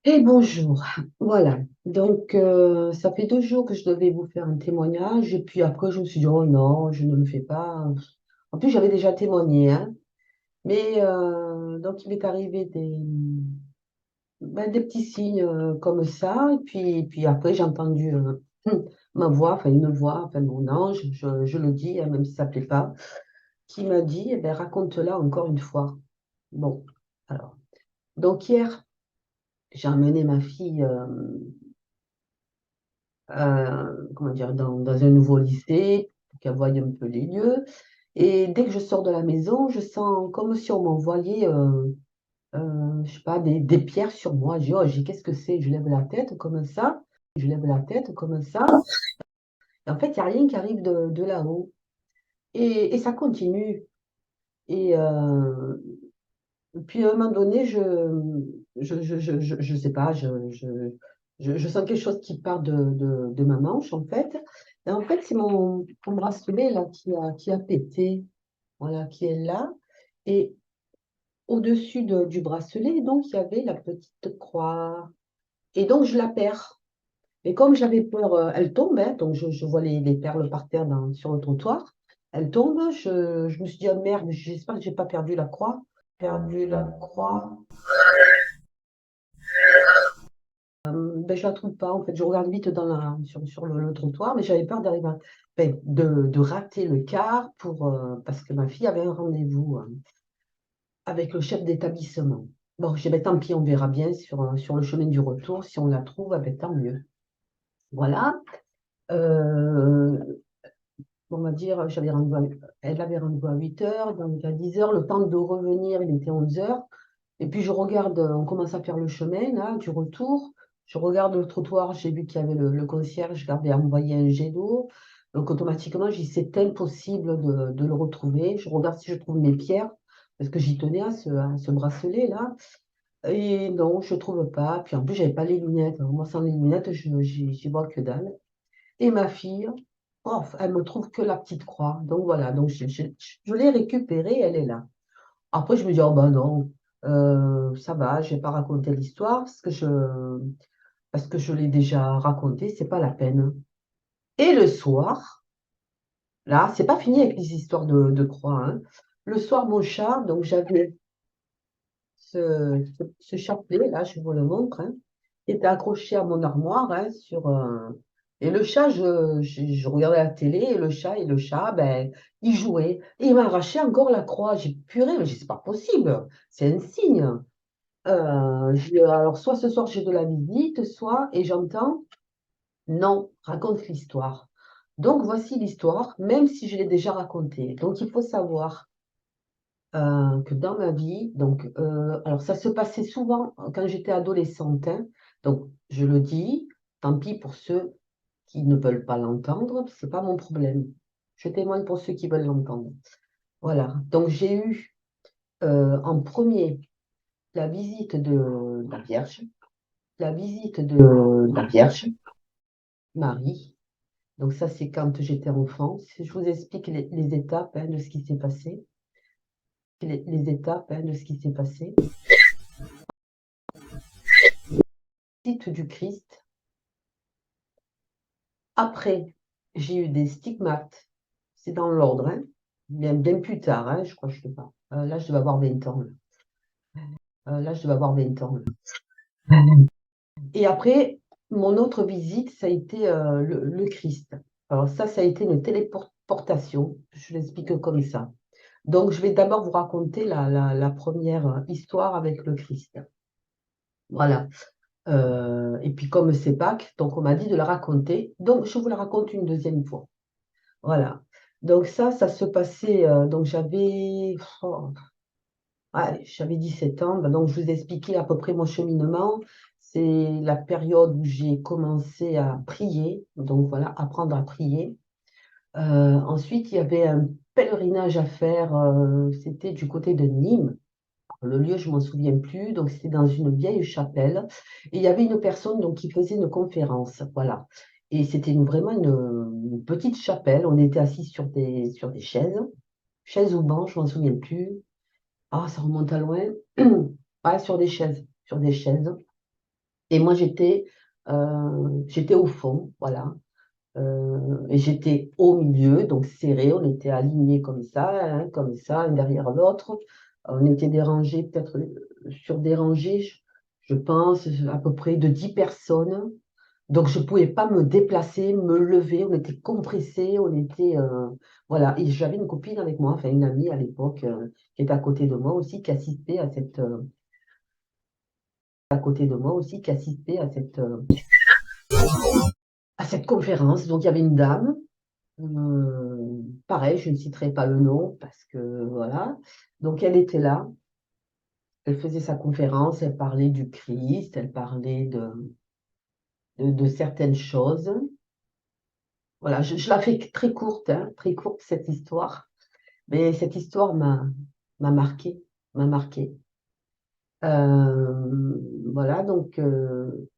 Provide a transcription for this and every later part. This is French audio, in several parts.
Et bonjour. Voilà. Donc, ça fait 2 jours que je devais vous faire un témoignage. Et puis après, je me suis dit, oh non, je ne le fais pas. En plus, j'avais déjà témoigné, hein. Mais donc, il m'est arrivé des petits signes comme ça. Et puis après, j'ai entendu ma voix, enfin une voix, enfin mon ange, je le dis, hein, même si ça ne plaît pas, qui m'a dit, eh ben, raconte-la encore une fois. Bon, alors. Donc, hier, j'ai emmené ma fille. Comment dire, dans un nouveau lycée, pour qu'elle voie un peu les lieux. Et dès que je sors de la maison, je sens comme si on m'envoyait, je sais pas, des pierres sur moi. Je dis, qu'est-ce que c'est? Je lève la tête comme ça, je lève la tête comme ça. Et en fait, il n'y a rien qui arrive de là-haut. Et ça continue. Et puis à un moment donné, je sais pas, je sens quelque chose qui part de ma manche, en fait. Et en fait, c'est mon bracelet là qui a pété, voilà, qui est là. Et au-dessus du bracelet, donc, il y avait la petite croix. Et donc, je la perds. Et comme j'avais peur, elle tombe, hein, donc je vois les perles par terre sur le trottoir. Elle tombe, je me suis dit, oh merde, j'espère que j'ai pas perdu la croix. Perdu la croix. Ben, je la trouve pas. En fait, je regarde vite sur le trottoir, mais j'avais peur d'arriver, de rater le car parce que ma fille avait un rendez-vous avec le chef d'établissement. Bon, j'ai dit, ben, tant pis, on verra bien sur le chemin du retour. Si on la trouve, ben, tant mieux. Voilà. Euh, on va dire, elle avait rendez-vous à 8 heures, donc à 10 heures, le temps de revenir, il était 11 heures. Et puis je regarde, on commence à faire le chemin là, du retour. Je regarde le trottoir, j'ai vu qu'il y avait le concierge qui avait envoyé un jet d'eau. Donc automatiquement, j'ai dit, c'est impossible de le retrouver. Je regarde si je trouve mes pierres, parce que j'y tenais à ce bracelet là. Et non, je ne trouve pas. Puis en plus, j'avais pas les lunettes. Alors, moi, sans les lunettes, j'y vois que dalle. Et ma fille, oh, elle me trouve que la petite croix. Donc voilà, donc je l'ai récupérée, elle est là. Après, je me dis, oh ben non, ça va, je vais pas raconter l'histoire parce que je l'ai déjà racontée, c'est pas la peine. Et le soir, là, c'est pas fini avec les histoires de croix, hein. Le soir, mon chat, donc j'avais ce chapelet, là, je vous le montre, hein, qui était accroché à mon armoire, hein, et le chat, je regardais la télé, et le chat, ben, il jouait. Et il m'a arraché encore la croix. J'ai puré, mais c'est pas possible, c'est un signe. Alors, soit ce soir j'ai de la visite, soit, et j'entends, non, raconte l'histoire. Donc, voici l'histoire, même si je l'ai déjà racontée. Donc, il faut savoir que dans ma vie, donc, alors ça se passait souvent quand j'étais adolescente, hein. Donc, je le dis, tant pis pour ceux qui ne veulent pas l'entendre, c'est pas mon problème. Je témoigne pour ceux qui veulent l'entendre. Voilà. Donc, j'ai eu en premier la visite de la Vierge, la visite de la Vierge Marie. Donc ça, c'est quand j'étais enfant. Si je vous explique les étapes hein, de ce qui s'est passé. Les étapes hein, de ce qui s'est passé. Visite du Christ. Après, j'ai eu des stigmates. C'est dans l'ordre, hein. Bien plus tard, hein, je crois que je ne sais pas. Là, je devais avoir 20 ans. Là, je devais avoir 20 ans. Et après, mon autre visite, ça a été le Christ. Alors ça a été une téléportation. Je l'explique comme ça. Donc, je vais d'abord vous raconter la première histoire avec le Christ. Voilà. Et puis, comme c'est Pâques, donc on m'a dit de la raconter. Donc, je vous la raconte une deuxième fois. Voilà. Donc, ça se passait. Donc, oh, j'avais 17 ans. Ben, donc, je vous ai expliqué à peu près mon cheminement. C'est la période où j'ai commencé à prier. Donc, voilà, apprendre à prier. Ensuite, il y avait un pèlerinage à faire. C'était du côté de Nîmes. Le lieu, je m'en souviens plus. Donc, c'était dans une vieille chapelle. Et il y avait une personne donc, qui faisait une conférence. Voilà. Et c'était vraiment une petite chapelle. On était assis sur des chaises ou bancs, je m'en souviens plus. Ah, ça remonte à loin. Ah, sur des chaises, sur des chaises. Et moi, j'étais au fond, voilà. Et j'étais au milieu, donc serré. On était alignés comme ça, un derrière l'autre. On était dérangés, peut-être sur des rangées, je pense, à peu près de 10 personnes. Donc, je ne pouvais pas me déplacer, me lever. On était compressés, on était. Voilà. Et j'avais une copine avec moi, enfin une amie à l'époque, qui était à côté de moi aussi, qui assistait à côté de moi aussi, qui assistait à cette conférence. Donc, il y avait une dame. Pareil, je ne citerai pas le nom parce que voilà. Donc, elle était là. Elle faisait sa conférence. Elle parlait du Christ. Elle parlait de certaines choses. Voilà, je la fais très courte cette histoire. Mais cette histoire m'a marqué, m'a marqué. Voilà, donc,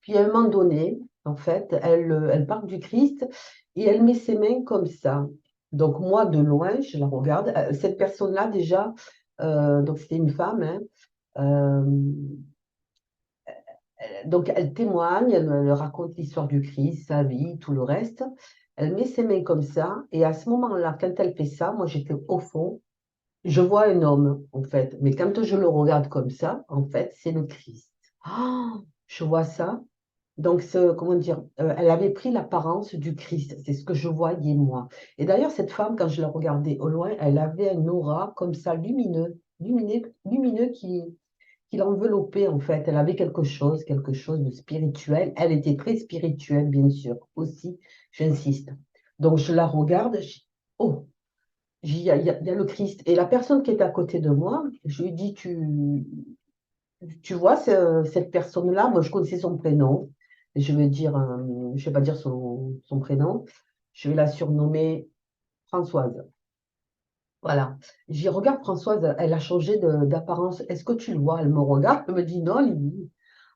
puis à un moment donné, en fait, elle parle du Christ et elle met ses mains comme ça. Donc moi, de loin, je la regarde. Cette personne-là, déjà, donc c'était une femme, hein, euh, donc elle témoigne, elle raconte l'histoire du Christ, sa vie, tout le reste. Elle met ses mains comme ça, et à ce moment-là, quand elle fait ça, moi j'étais au fond, je vois un homme, en fait. Mais quand je le regarde comme ça, en fait, c'est le Christ. Ah, je vois ça. Donc, comment dire, elle avait pris l'apparence du Christ. C'est ce que je voyais moi. Et d'ailleurs, cette femme, quand je la regardais au loin, elle avait un aura comme ça, lumineux qui l'enveloppait, en fait. Elle avait quelque chose de spirituel. Elle était très spirituelle, bien sûr, aussi, j'insiste. Donc, je la regarde, oh, il y a le Christ. Et la personne qui est à côté de moi, je lui dis, tu vois, cette personne-là, moi je connaissais son prénom. Et je vais dire, je vais pas dire son prénom. Je vais la surnommer Françoise. Voilà. J'y regarde Françoise, elle a changé d'apparence. Est-ce que tu le vois? Elle me regarde, elle me dit non, Lydie.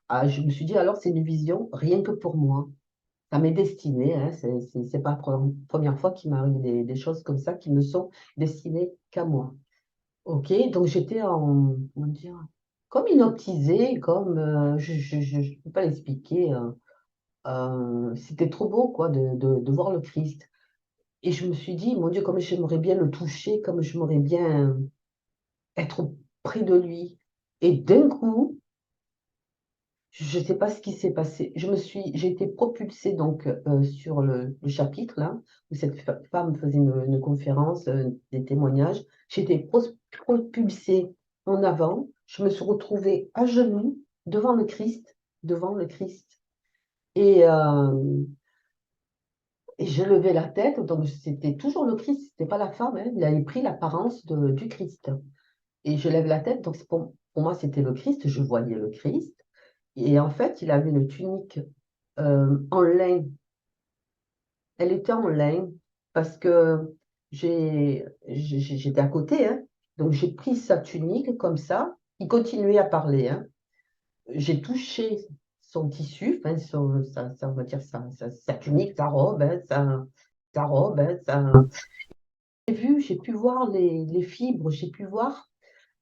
Ah, je me suis dit, alors c'est une vision rien que pour moi. Ça m'est destiné, hein, c'est pas la première fois qu'il m'arrive des choses comme ça qui me sont destinées qu'à moi. Ok, donc j'étais comment dire, comme hypnotisée, comme, je ne peux pas l'expliquer, c'était trop beau, quoi, de voir le Christ. Et je me suis dit, mon Dieu, comme j'aimerais bien le toucher, comme j'aimerais bien être près de lui. Et d'un coup, je ne sais pas ce qui s'est passé. J'ai été propulsée donc sur le chapitre là où cette femme faisait une conférence, des témoignages. J'ai été propulsée en avant. Je me suis retrouvée à genoux devant le Christ, et, euh, et j'ai levé la tête. Donc c'était toujours le Christ, c'était pas la femme. Hein. Il avait pris l'apparence du Christ. Et je lève la tête. Donc pour moi c'était le Christ. Je voyais le Christ. Et en fait, il avait une tunique en lin. Elle était en lin parce que j'étais à côté, hein. Donc j'ai pris sa tunique comme ça. Il continuait à parler, hein. J'ai touché son tissu, enfin, on va dire sa tunique, sa robe, hein, sa robe, hein, j'ai pu voir les fibres, j'ai pu voir,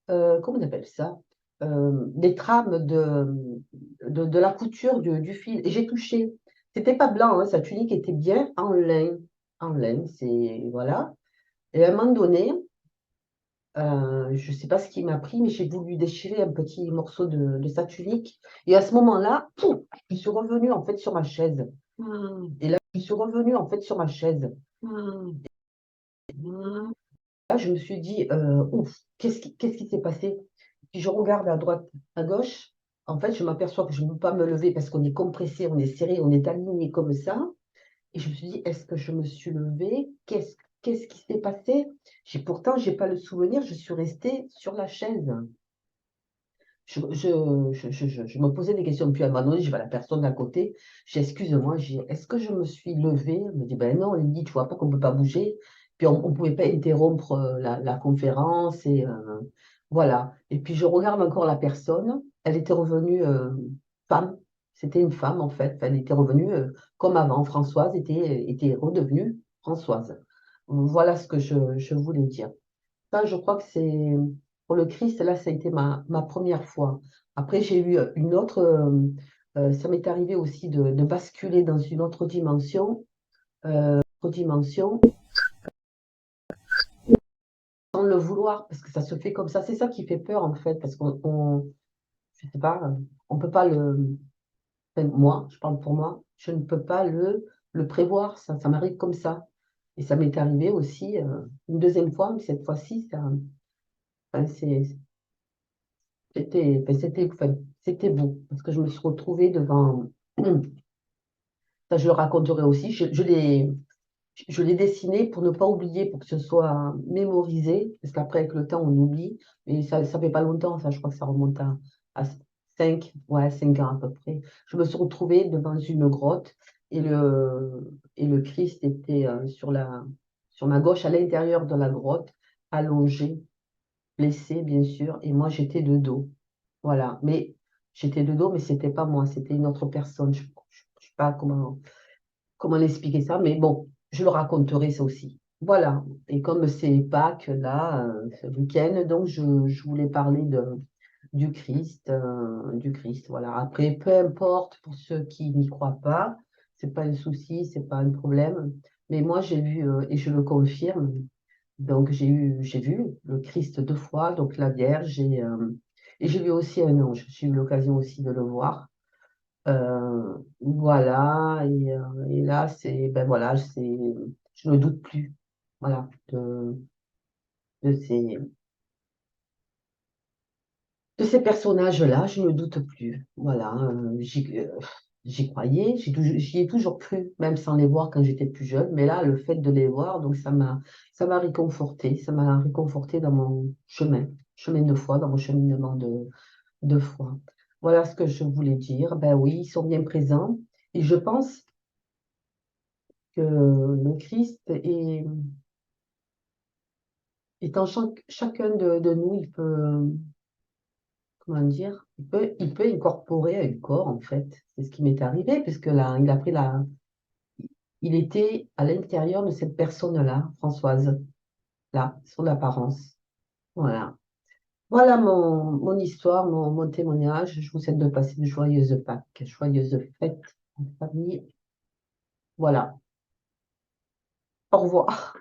comment on appelle ça? Les trames de la couture du fil. Et j'ai touché. C'était pas blanc, hein, sa tunique était bien en lin. En lin, c'est. Voilà. Et à un moment donné, je ne sais pas ce qui m'a pris, mais j'ai voulu déchirer un petit morceau de sa tunique. Et à ce moment-là, pouf, je suis revenue en fait sur ma chaise. Et là, je suis revenue en fait sur ma chaise. Là, je me suis dit, ouf, qu'est-ce qui s'est passé? Puis je regarde à droite, à gauche. En fait, je m'aperçois que je ne peux pas me lever parce qu'on est compressé, on est serré, on est aligné comme ça. Et je me suis dit, est-ce que je me suis levée? Qu'est-ce qui s'est passé? Pourtant, j'ai pas le souvenir, je suis restée sur la chaise. Je me posais des questions, puis à un moment donné, je vais à la personne d'à côté, j'ai excuse-moi, est-ce que je me suis levée? Elle me dit, ben non, elle me dit, tu vois pas qu'on peut pas bouger, puis on ne pouvait pas interrompre la conférence, et voilà. Et puis je regarde encore la personne, elle était revenue femme, C'était une femme, en fait. Elle était revenue comme avant. Françoise était redevenue Françoise. Voilà ce que je voulais dire. Ça, je crois que c'est pour le Christ, là, ça a été ma première fois. Après, j'ai eu une autre. Ça m'est arrivé aussi de basculer dans une autre dimension, dimension, sans le vouloir, parce que ça se fait comme ça. C'est ça qui fait peur, en fait, parce je sais pas, on peut pas le. Enfin, moi, je parle pour moi, je ne peux pas le prévoir. Ça m'arrive comme ça. Et ça m'est arrivé aussi une deuxième fois, mais cette fois-ci, enfin, c'était beau, parce que je me suis retrouvée devant. Ça, je le raconterai aussi. Je l'ai dessiné pour ne pas oublier, pour que ce soit mémorisé, parce qu'après, avec le temps, on oublie. Mais ça fait pas longtemps, ça, je crois que ça remonte à 5 ans à peu près. Je me suis retrouvée devant une grotte et le Christ était sur ma gauche, à l'intérieur de la grotte, allongé, blessé, bien sûr, et moi, j'étais de dos. Voilà. Mais j'étais de dos, mais c'était pas moi, c'était une autre personne. Je ne sais pas comment l'expliquer ça, mais bon, je le raconterai ça aussi. Voilà. Et comme c'est Pâques, là, ce week-end, donc je voulais parler du Christ. Voilà. Après, peu importe pour ceux qui n'y croient pas, c'est pas un souci, c'est pas un problème. Mais moi, j'ai vu, et je le confirme, donc j'ai vu le Christ 2 fois, donc la Vierge, et j'ai vu aussi un ange. J'ai eu l'occasion aussi de le voir. Voilà, et là, ben voilà, je ne doute plus, voilà, de ces, de ces personnages-là, je ne doute plus. Voilà, j'y croyais, j'y ai toujours cru, même sans les voir quand j'étais plus jeune, mais là, le fait de les voir, donc ça m'a réconforté dans mon chemin de foi, dans mon cheminement de foi. Voilà ce que je voulais dire. Ben oui, ils sont bien présents, et je pense que le Christ est en chacun de nous, il peut, comment dire, il peut incorporer un corps, en fait. C'est ce qui m'est arrivé, puisque là, il était à l'intérieur de cette personne-là, Françoise, là, sur l'apparence. Voilà. Voilà mon histoire, mon témoignage. Je vous souhaite de passer de joyeuses Pâques, joyeuses fêtes en famille. Voilà. Au revoir.